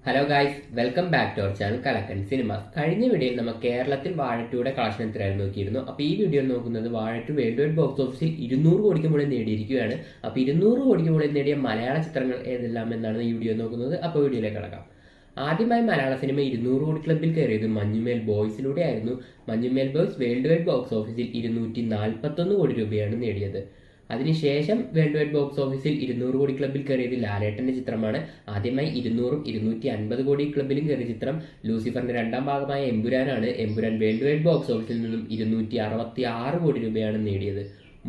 Hello guys, welcome back to our channel Kalakkan cinemas. കഴിഞ്ഞ വീഡിയോയിൽ നമ്മൾ കേരളത്തിൽ വാഴ 2യുടെ കളക്ഷൻ എത്രയായിരുന്നു നോക്കിയിരുന്നു. അപ്പോൾ ഈ വീഡിയോയിൽ നോക്കുന്നത് വാഴ 2 വേൾഡ് വൈഡ് ബോക്സ് ഓഫീസിൽ 200 കോടിക്ക് മുകളിൽ നേടിയിരിക്കുകയാണ്. അപ്പോൾ 200 കോടിക്ക് മുകളിൽ നേടിയ മലയാള ചിത്രങ്ങൾ ഏതെല്ലാം എന്നാണ് ഈ വീഡിയോ നോക്കുന്നത്. അപ്പോൾ വീഡിയോയിലേക്ക് കടക്കാം. ആദ്യമായി മലയാള സിനിമ 200 കോടി ക്ലബിൽ കയറിയത് മഞ്ഞുമേൽ ബോയ്സിലൂടെ ആയിരുന്നു. Manjummel boys world wide box ഓഫീസിൽ 241 കോടി രൂപയാണ് നേടിയത്. അതിനുശേഷം വേൾഡ് വൈഡ് ബോക്സ് ഓഫീസിൽ 200 കോടി ക്ലബിൽ കയറിയത് ലാലേട്ടന്റെ ചിത്രമാണ്. ആദ്യമായി 200ഉം 250 കോടി ക്ലബിലും കയറിയ ചിത്രം ലൂസിഫറിന്റെ രണ്ടാം ഭാഗമായ എമ്പുരാനാണ്. എമ്പുരാൻ വേൾഡ് വൈഡ് ബോക്സ് ഓഫീസിൽ നിന്നും 266 കോടി രൂപയാണ് നേടിയത്.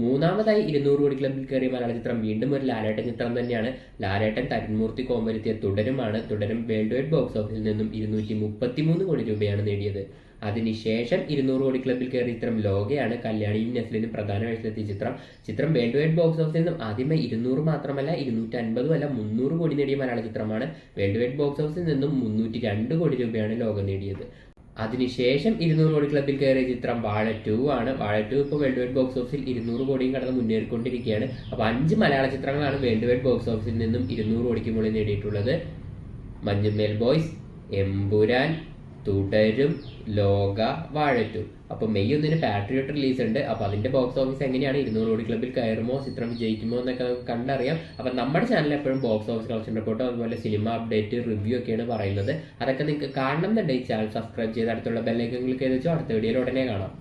മൂന്നാമതായി 200 കോടി ക്ലബിൽ കയറിയ മലയാള ചിത്രം വീണ്ടും ഒരു ലാലേട്ടൻ ചിത്രം തന്നെയാണ്. ലാലേട്ടൻ തരുൺമൂർത്തി കോമ്പരുത്തിയ തുടരുമാണ്. തുടരും വേൾഡ് വൈഡ് ബോക്സ് ഓഫീസിൽ നിന്നും 233 കോടി രൂപയാണ് നേടിയത്. അതിനുശേഷം 200 കോടി ക്ലബിൽ കയറിയ ചിത്രം ലോകയാണ്. കല്യാണിയും നസ്ലിനും പ്രധാന വേഷത്തിലെത്തിയ ചിത്രം വേൾഡ് വൈഡ് ബോക്സ് ഓഫീസിൽ നിന്നും ആദ്യമായി 200 മാത്രമല്ല 250 അല്ല 300 കോടി നേടിയ മലയാള ചിത്രമാണ്. വേൾഡ് വൈഡ് ബോക്സ് ഓഫീസിൽ നിന്നും 302 കോടി രൂപയാണ് ലോകം നേടിയത്. അതിനുശേഷം 200 കോടി ക്ലബിൽ കയറിയ ചിത്രം വാഴ 2 ആണ്. വാഴ 2 ഇപ്പോൾ വേൾഡ് വൈഡ് ബോക്സ് ഓഫീസിൽ 200 കോടിയും കടന്ന് മുന്നേറിക്കൊണ്ടിരിക്കുകയാണ്. അപ്പോൾ 5 മലയാള ചിത്രങ്ങളാണ് വേൾഡ് വൈഡ് ബോക്സ് ഓഫീസിൽ നിന്നും 200 കോടിക്ക് മുകളിൽ നേടിയിട്ടുള്ളത്. മഞ്ഞുമേൽ ബോയ്സ്, എമ്പുരാൻ, തുടരും, ലോക, വാഴ 2. അപ്പോൾ മെയ് 1 പാട്രിയോട്ട് റിലീസ് ഉണ്ട്. അപ്പോൾ അതിന്റെ ബോക്സ് ഓഫീസ് എങ്ങനെയാണ്, 200 കോടി ക്ലബിൽ കയറുമോ, ചിത്രം വിജയിക്കുമോ എന്നൊക്കെ നമുക്ക് കണ്ടറിയാം. അപ്പോൾ നമ്മുടെ ചാനൽ എപ്പോഴും ബോക്സ് ഓഫീസ് കളക്ഷൻ റിപ്പോർട്ടോ അതുപോലെ സിനിമ അപ്ഡേറ്റ് റിവ്യൂ ഒക്കെയാണ് പറയുന്നത്. അതൊക്കെ നിങ്ങൾക്ക് കാണണം എന്നുണ്ടെങ്കിൽ ചാനൽ സബ്സ്ക്രൈബ് ചെയ്ത് അടുത്തുള്ള ബെല്ലൈക്കൺ ക്ലിക്ക് ചെയ്ത് വെച്ചോ. അടുത്ത വീഡിയോയിൽ ഉടനെ കാണാം.